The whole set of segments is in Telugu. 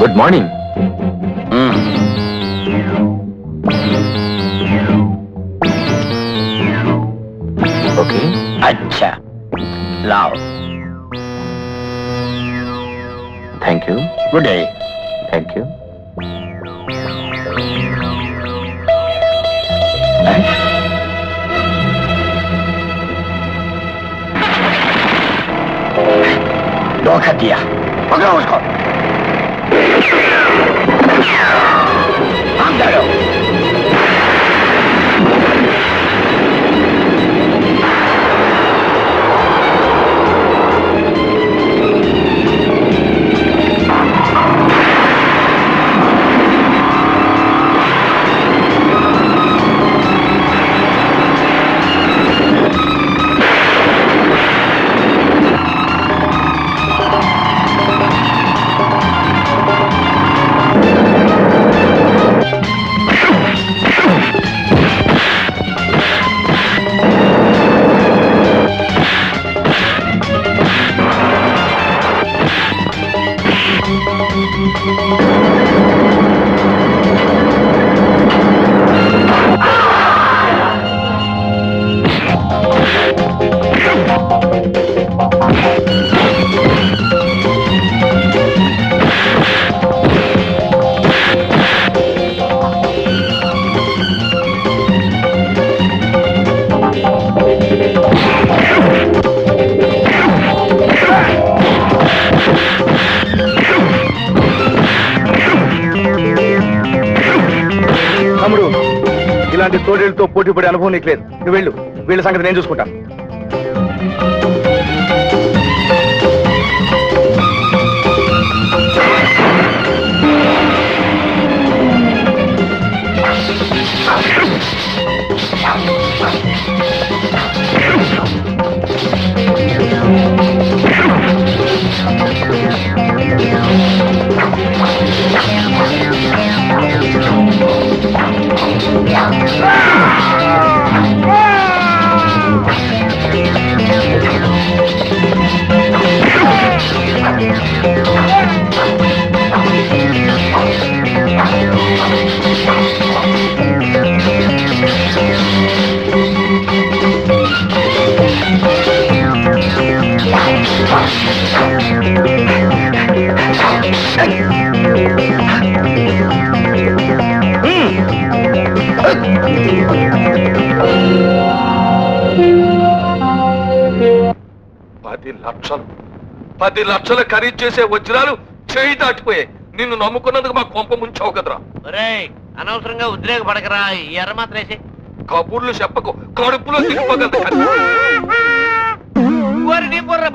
Good morning. ఓకే, अच्छा लाओ. Thank you. Good day. Thank you. धोखा दिया. पकड़ो उसको. हम जाओ. తమ్ముడు, ఇలాంటి తోడేళ్లతో పోటీ పడే అనుభవం నీకు లేదు. నువ్వు వెళ్ళు, వీళ్ళ సంగతి నేను చూసుకుంటా. పది లక్షలు ఖరీదు చేసే వజ్రాలు చేయి దాటిపోయాయి. నిన్ను నమ్ముకున్నందుకు మా కొంప ముంచావు కదరా. అనవసరంగా ఉద్రేకపడకరా. ఎర్ర మాత్రం వేసి కబుర్లు చెప్పకు, కడుపులో దిగిపోగలదు.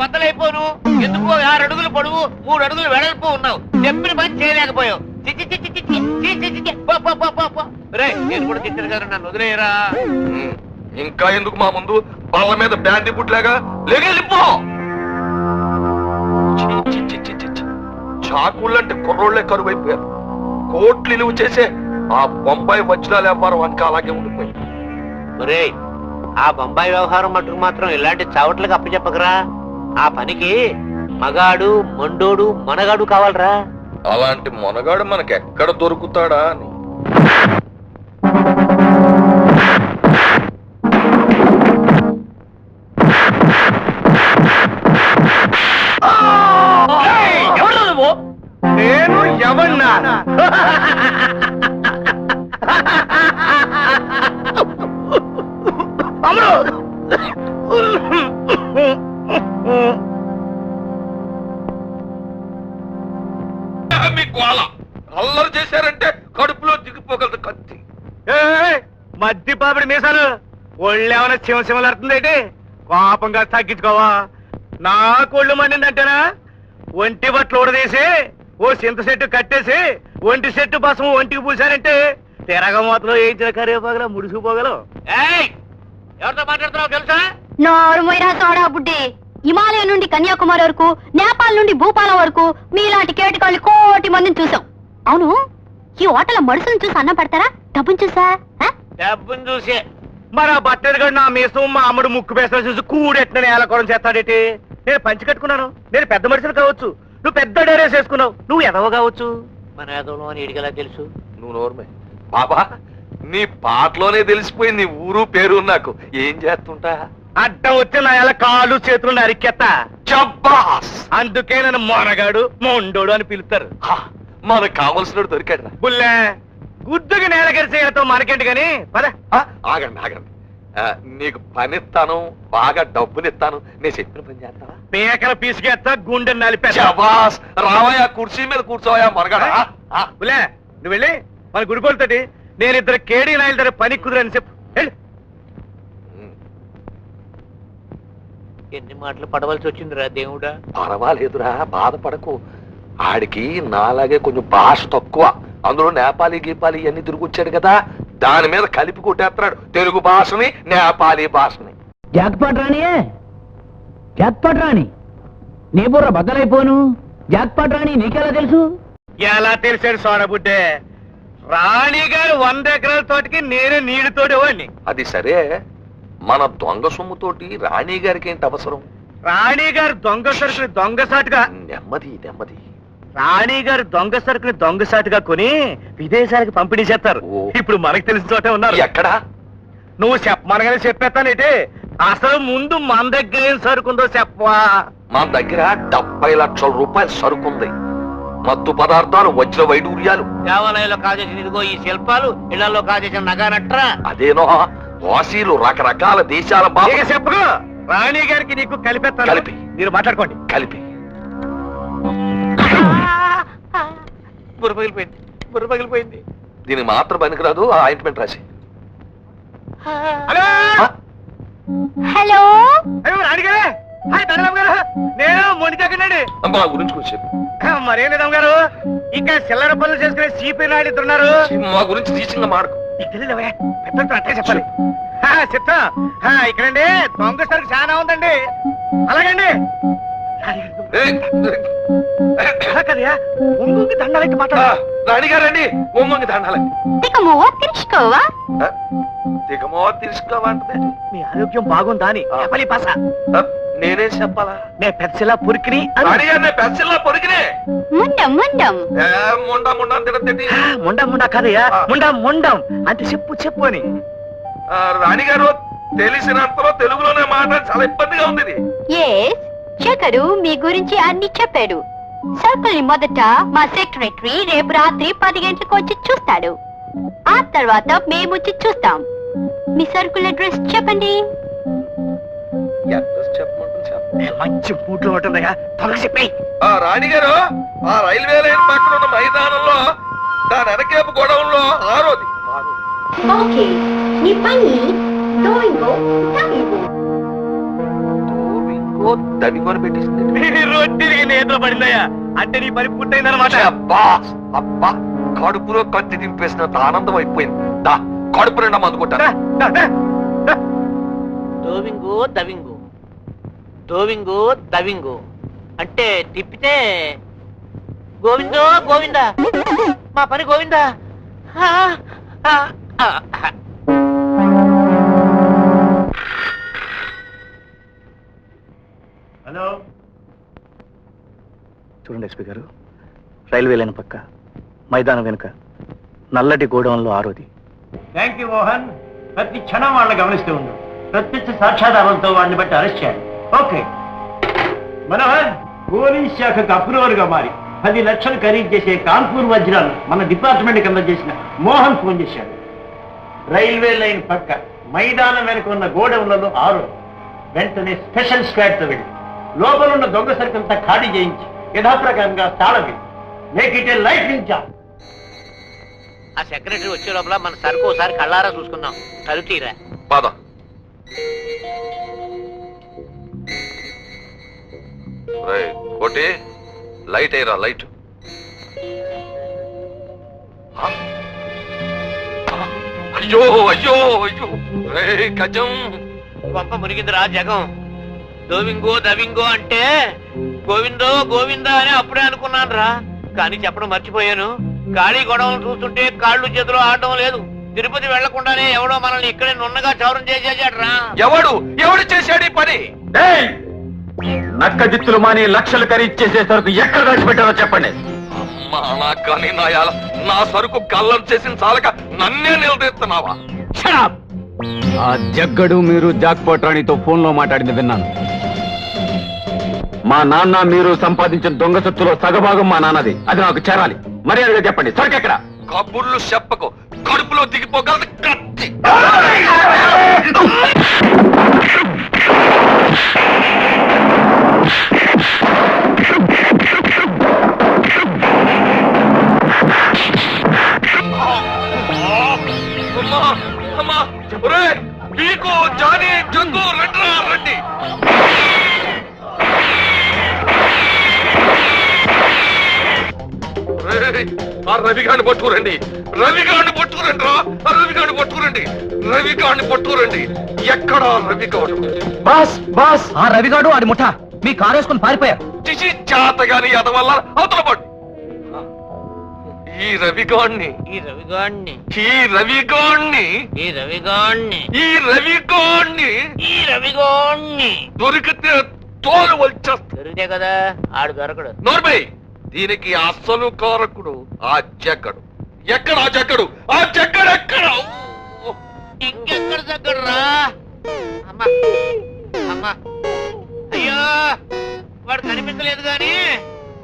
బద్దలైపోను. ఎందుకు 6 అడుగులు పొడువు 3 అడుగులు వెడల్పు ఉన్నావు. చెప్పిన పని చేయలేకపోయావు. నేను కూడా తిట్టారు కదా, నన్ను వదిలేయరా. ఇంకా ఎందుకు మా ముందు బల్ల మీద బ్యాండీ బుట్లాగా లేగలిపో. చాకుళ్ళంటే కుర్రోళ్లే కరువైపోయారు. కోట్లు నిలువ చేసే ఆ బొంబాయి వజ్రాల వ్యాపారం అంకా అలాగే ఉండిపోయింది. ఒరేయ్, ఆ బొంబాయి వ్యవహారం మటుకు మాత్రం ఇలాంటి చావట్లకు అప్పచెప్పకరా. ఆ పనికి మగాడు, మొండోడు, మనగాడు కావాలరా. అలాంటి మొనగాడు మనకెక్కడ దొరుకుతాడా అని. నేను ఎవన్నా? మీకు అల్లరి చేశారంటే కడుపులో దిగిపోగలదు కత్తి. మధ్య పాపిడి మీసాలు ఒళ్ళేమన్నా శివశివలాడుతుందేంటి? కోపంగా తగ్గించుకోవా. నా కోళ్ళు మండిందంటేనా ఒంటి బట్టలు ఊడదీసి ఓ చింత చెట్టు కట్టేసి ఒంటి చెట్టు బసం ఒంటికి పూసారంటే తిరగమూతలో వేయించిన కరివేపాగల ముడిసిపోగలవు. ఎవరితో మాట్లాడుతున్నావు తెలుసా? నోరుమోయిరా సోడా బుడ్డి. హిమాలయం నుండి కన్యాకుమారి వరకు, నేపాల్ నుండి భూపాలం వరకు మీలాంటి కేటకాళ్ళు 1,000,000 మందిని చూసాం. అవును, ఈ హోటల్ మనుషులను చూసి అన్నం పడతారా డబ్బును చూసా ఆ? డబ్బుని చూసే మరి ఆ బట్టలు గడు నా మీసం మా అమ్మడు ముక్కు పేసలు చూసి కూడెట్టిన నేలకోవడం చేస్తాడేటి? నేను పంచి కట్టుకున్నాను, నేను పెద్ద మనుషులు కావచ్చు, నువ్వు పెద్ద డేరేస్ వేసుకున్నావు, నువ్వు ఎదవ కావచ్చు. మన ఏదో అని ఇడిగలా తెలుసు. నువ్వు నోర్మే బాబా, నీ పాటలోనే తెలిసిపోయింది నీ ఊరు పేరు నాకు. ఏం చేస్తుంటా? అడ్డం వచ్చి నా ఎలా కాళ్ళు చేతులు నరికెత్తా. చబ్బాస్! అందుకే నన్ను మొనగాడు మొండోడు అని పిలుస్తారు. హా, మనకు కావలసినోడు దొరికాడు. బుల్లే గుద్దుకి నేల గరిసేయతో మనకేంటి గాని పద. ఆగండి ఆగండి, నీకు పనిస్తాను, బాగా డబ్బులు ఇస్తాను, నేను చెప్పిన పని చేస్తావా? పేకల పీసుకెత్తా, గుండె నలిపేస్తా. చబాస్! రావయా, కుర్చీ మీద కూర్చోవయా మరగడా. బుల్లే నువ్వు వెళ్ళి మన గుడిపోలుతోటి నేను ఇద్దరు కేడీ నాయల దగ్గర పని కుదిరని చెప్పు. వెళ్ళు. ఎన్ని మాటలు పడవలసి వచ్చిందిరా దేవుడా. పర్వాలేదురా, బాధపడకు. ఆడికి నాలాగే కొంచెం భాష తక్కువ, అందులో నేపాలీ గీపాలి ఇవన్నీ తిరిగొచ్చాడు కదా, దాని మీద కలిపి కొట్టేస్తున్నాడు తెలుగు భాషని నేపాలీ భాషని. జాక్పాట్ రాణియే, జాక్పాట్ రాణి, నీ బుర్ర బద్దలైపోను. జాక్పాట్ రాణి నీకెలా తెలుసు? ఎలా తెలిసాడు సోడబుడ్డే? రాణి గారు 100 ఎకరాల తోటికి నేనే నీడితోటి వాడిని. అది సరే, మన దొంగ సొమ్ముతోటి రాణి గారికి ఏంటి అవసరం? రాణి గారు దొంగ సరుకుని దొంగసాటుగా నెమ్మది నెమ్మది. రాణి గారు దొంగ సరుకుని దొంగసాటుగా కొని విదేశాలకు పంపిణీ చేస్తారు. ఓ. ఇప్పుడు మనకు తెలిసిన చోటే ఉన్నారు. ఎక్కడా? నువ్వు చెప్పమనగానే చెప్పేస్తానేటి. అసలు ముందు మన దగ్గర ఏం సరుకుందో చెప్పవా? మన దగ్గర 70 లక్షల రూపాయల సరుకుంది. మత్తు పదార్థాలు, వజ్ర వైడూర్యాలు. దేవాలయంలో కాజేసిన ఇదిగో ఈ శిల్పాలు, ఇళ్లలో కాజేసిన నగానట్రా. అదేనో వాసీలు, రకరకాల దేశాల ఇక బాబు. చెప్పు. రాణి గారికి నీకు కలిపేస్తాను. కలిపి. మీరు మాట్లాడుకోండి. కలిపి. బుర్ర పగిలిపోయింది, బుర్ర పగిలిపోయింది. దీనికి మాత్రం పనికిరాదు, ఆ ఆయింట్మెంట్ రాసి. హలో హలో అయ్యో రాణి గారే. హాయ్ ధనరామ్ గారు, నేను మొండికాకండి. మా గురించి కొంచెం చెప్పు. మరేం లేదమ్మ గారు, ఇక్కడ చిల్లర పనులు చేసుకునే సిపి నాయుడు ఇద్దరున్నారు. మా గురించి తీసింగా మాడకు. తెలియలేవే, పెద్దలతో అట్టే చెప్పాలి. చెప్తా. ఇక్కడండి దొంగ సరుకు చాలా ఉందండి. అలాగండి. కదయా ఒంగుకి దండాలకి మాట్లాడా. రాణి గారండి, ఒంగొంగి దండాలండి. తికమో తెరుచుకోవా దిగమో తీసుకోవంటే మీ ఆరోగ్యం బాగుందా అని చెప్పాలి పాస. నేనేం చెప్పాలా? నే పెద్దలా పురికిని రాణి గారిని పెన్సిల్లా పొరికినే. ముండం ముండం ముండా ముండా తినతి. ముండం ముండా కాదయ్యా, ముండం ముండం అంటే చెప్పు చెప్పు అని. రాణి గారు తెలిసినంతలో తెలుగులోనే మాట చాలా ఇబ్బందిగా ఉంది ఇది. ఎస్ శేఖరు మీ గురించి అన్ని చెప్పాడు. సర్కిల్ మొదట మా సెక్రటరీ రేపు రాత్రి 10 గంటలకు వచ్చి చూస్తాడు. ఆ తర్వాత మేము వచ్చి చూస్తాం. మీ సర్కిల్ అడ్రస్ చెప్పండి. అడ్రస్ చెప్పమంటే చెప్ప. మంచి మూట్లో ఉంటుందయ్యా, తొలగి చెప్పి. రాణి గారు, ఆ రైల్వే లైన్ పక్కన ఉన్న మైదానంలో దాని వెనకేపు గొడవల్లో 6ది. ఓకే నీ పని డోయింగో డోయింగో ఇంకో దడిగోని పెట్టింది. రొట్టికి నేతలు పడిందయ్యా, అంటే నీ పని పూర్తయిందనమాట. అబ్బా అబ్బా, కడుపులో కత్తి దింపేసినంత ఆనందం అయిపోయింది. దా, కడుపు నిండా మందుకుంటా. దోవింగు దవింగు, దోవింగు దవింగు అంటే తిప్పితే గోవిందో గోవిందా, మా పని గోవిందా. హలో చూడండి ఎస్పీ గారు, రైల్వే లైన్ పక్క మైదానం వెనుక నల్లటి గోడౌన్లో 6ది. Thank you Mohan. ప్రతి క్షణం వాళ్ళని గమనిస్తూ ఉండు. ప్రత్యక్ష సాక్ష్యాధారాలతో వాడిని బట్టి అరెస్ట్ చేయాలి. ఓకే మనోహర్, పోలీస్ శాఖకు అప్రూవర్ గా మారి 10 లక్షలు ఖరీదు చేసే కాన్పూర్ వజ్రాలు మన డిపార్ట్మెంట్ కింద చేసిన మోహన్ ఫోన్ చేశాడు. రైల్వే లైన్ పక్క మైదానం వెనుక ఉన్న గోడౌన్లలో 6. వెంటనే స్పెషల్ స్క్వాడ్ తో వెళ్ళి లోపల ఉన్న దొంగ సరుకంతా ఖాళీ చేయించి యథాప్రకారంగా తాళవి మేక్ ఇట్ ఏ లైఫ్ నించా. ఆ సెక్రటరీ వచ్చే లోపల మన సరుకు ఒకసారి కళ్ళారా చూసుకుందాం. తలుతీరా పద. కోటి లైట్ అయ్యరా, లైట్. అయ్యో అయ్యో అయ్యో, గజం పంప మురిగిందిరా జగం. దోవింగో దవింగో అంటే గోవిందో గోవిందా అని అప్పుడే అనుకున్నాను రా, కానీ చెప్పడం మర్చిపోయాను. ఖాళీ గొడవలు చూస్తుంటే కాళ్ళు చేతులు ఆడటం లేదు. తిరుపతి వెళ్లకుండానే ఎవడో మనల్ని ఇక్కడే నున్నగా చౌరం చేసేసాడు రా. ఎవడు చేశాడు ఈ పని? నక్క జిత్తులు మాని లక్షలు ఖరీదు చేసే సరుకు ఎక్కడ దాచిపెట్టారో చెప్పండి. అమ్మా కానీ నా సరుకు గల్లం చేసిన చాలక నన్నే నిలదీస్తున్నావా? ఆ జగ్గడు మీరు జాక్పాట్ రాణితో ఫోన్ లో మాట్లాడింది విన్నాను. మా నాన్న మీరు సంపాదించిన దొంగ సొత్తులో సగభాగం మా నాన్నది. అది నాకు చేరాలి. మర్యాదగా చెప్పండి, సరుకెక్కడ? కబుర్లు చెప్పకు, కడుపులో దిగిపోగలదు కత్తి. అమ్మా మీకు జానీ జగ్గు రండి. ఆ రవిగాడిని పట్టుకురండి. ఎక్కడా రవిగాడు? బాస్ ఆ రవిగాడు ఆడి ముఠ మీ కారు వేసుకుని పారిపోయారు. చిచి చేతగాని అదవల్ల అవతల పడు. ఈ రవిగాడిని దొరికితే తోలు వచ్చేస్తా. దొరికితే కదా ఆడు దొరకడు. నోర్మై, దీనికి అసలు కారకుడు ఆ జగ్గడు. ఎక్కడ ఆ జగ్గడు? ఎక్కడ? ఇంకెక్కడ దగ్గర రా. అమ్మా అయ్యో, వాడు కనిపించలేదు గాని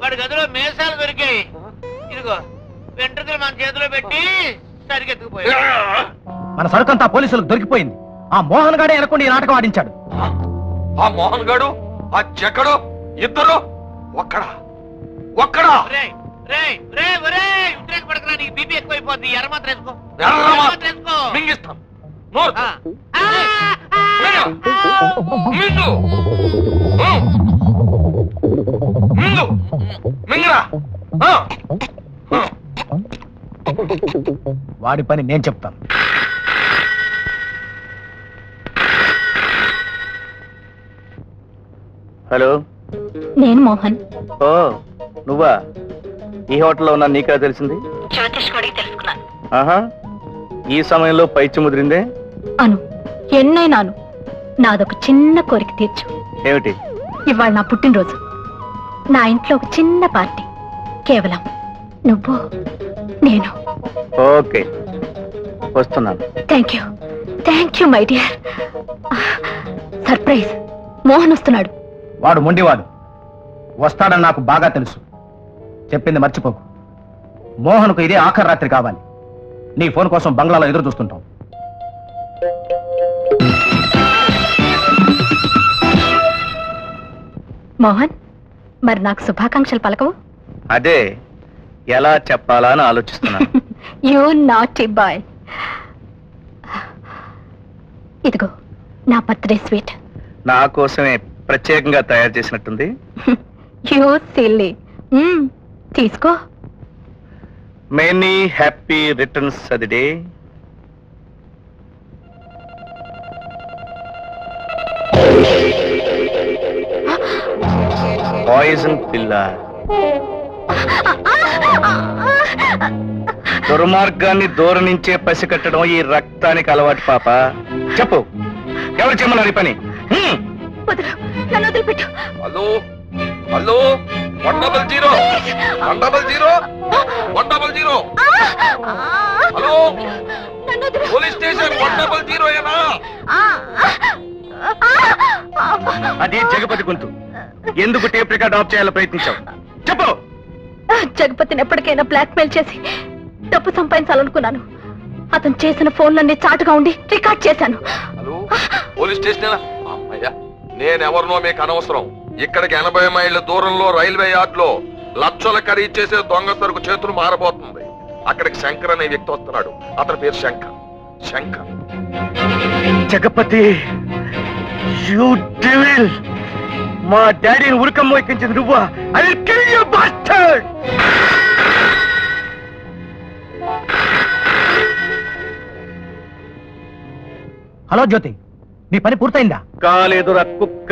వాడి గదిలో మేసాలు దొరికాయి. ఇదిగో వెంట్రుకలు మన చేతిలో పెట్టి సరిగెత్తుకుపోయా. మన సరుకంతా పోలీసులకు దొరికిపోయింది. ఆ మోహన్ గాడే ఎనకుండా ఈ నాటకం ఆడించాడు. ఆ మోహన్ గాడు ఆ జగ్గడు ఇద్దరు ఒక్కడా? ఉద్రేకపడకరా, నీకు బీపీ ఎక్కువైపోద్ది. ఎర్ర మాత్రం వేసుకో. మింగిస్తాం. వాడి పని నేను చెప్తాను. హలో, నేను మోహన్. ఓ నువ్వా? ఈ హోటల్లో ఉన్నా నీకా తెలిసింది? జ్యోతిష్ కూడా తెలుసుకున్నాను. ఆహా, ఈ సమయంలో పైచి ముదిరిందే. అను ఎన్నైనాను నాదొక చిన్న కోరిక తీర్చు. ఏమిటి? ఇవాళ నా పుట్టినరోజు. నా ఇంట్లో ఒక చిన్న పార్టీ. కేవలం నువ్వు నేను. ఓకే, వస్తున్నాను. Thank you my dear. Surprise, Mohan వస్తున్నాడు. వాడు మొండివాడు. వస్తాడని నాకు బాగా తెలుసు. చెప్పింది మర్చిపోకు. మోహన్కు ఇదే ఆఖరి రాత్రి కావాలి. నీ ఫోన్ కోసం బంగ్లాలో ఎదురు చూస్తుంటాం. మోహన్, మరి నాకు శుభాకాంక్షలు పలకవు? అదే ఎలా చెప్పాలా అని ఆలోచిస్తున్నాను. You naughty boy. ఇదిగో నా బర్త్డే స్వీట్. నా కోసమే ప్రత్యేకంగా తయారు చేసినట్టుంది. You silly. తీసుకో. మెనీ హ్యాపీ రిటర్న్స్ అది డే. పాయిజన్ పిల్ల, దుర్మార్గాన్ని దూరం నుంచే పసికట్టడం ఈ రక్తానికి అలవాటు. పాప చెప్పు, ఎవరు చెమ్మన్నారు ఈ పని? నన్ను వదిలిపెట్టు. హలో 100 హలో, పోలీస్ స్టేషన్ 100 ఏనా? అది జగపతి గొంతు. ఎందుకు టేప్ రికార్డ్ ఆఫ్ చేయాలో ప్రయత్నించావు? చెప్పు. జగపతిని ఎప్పటికైనా బ్లాక్మెయిల్ చేసి డబ్బు సంపాదించాలనుకున్నాను. అతను చేసిన ఫోన్లన్నీ చాటుగా ఉండి రికార్డ్ చేశాను. Hello, police station. అమ్మయ్యా, నేనెవరినో మీకు అనవసరం. ఇక్కడికి 80 మైళ్ళ దూరంలో రైల్వే యార్డ్ లో లక్షల ఖరీదు చేసే దొంగ సరుకు చేతులు మారబోతుంది. అక్కడికి శంకర్ అనే వ్యక్తి వస్తున్నాడు. అతని పేరు శంకర్. Jagapathi, you devil! మా డాడీని ఉరికమ్మ ఎక్కించింది నువ్వా? I will kill you bastard! Hello Jyothi, నీ పని పూర్తయిందా? కాలేదురా కుక్క.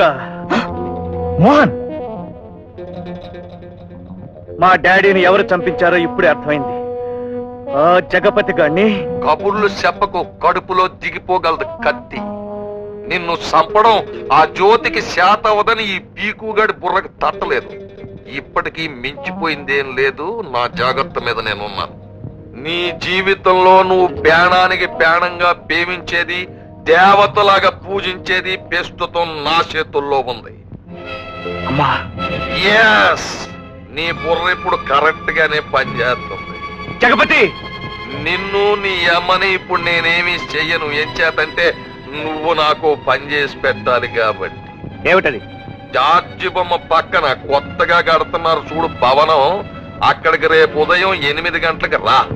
మోహన్, మా డాడీని ఎవరు చంపించారో ఇప్పుడే అర్థమైంది. ఆ జగపతి గారిని కబుర్లు చెప్పకు, కడుపులో దిగిపోగలదు కత్తి. నిన్ను చంపడం ఆ జ్యోతికి శాతవదని ఈ పీకుగాడి బుర్రకు తట్టలేదు. ఇప్పటికీ మించిపోయిందేం లేదు. నా జాగ్రత్త మీద నేనున్నాను. నీ జీవితంలో నువ్వు ప్రాణానికి ప్రాణంగా ప్రేమించేది, దేవతలాగా పూజించేది ప్రస్తుతం నా చేతుల్లో ఉంది. అమ్మా ఎస్, నీ బుర్ర ఇప్పుడు కరెక్ట్ గానే పనిచేస్తుంది. జగపతి నిన్ను నీ అమ్మని ఇప్పుడు నేనేమీ చెయ్యను. ఏం చేతంటే నువ్వు నాకు పని చేసి పెట్టాలి కాబట్టి. ఏమిటది? జార్జి బొమ్మ పక్కన కొత్తగా కడుతున్నారు చూడు భవనం, అక్కడికి రేపు ఉదయం 8 గంటలకు రా.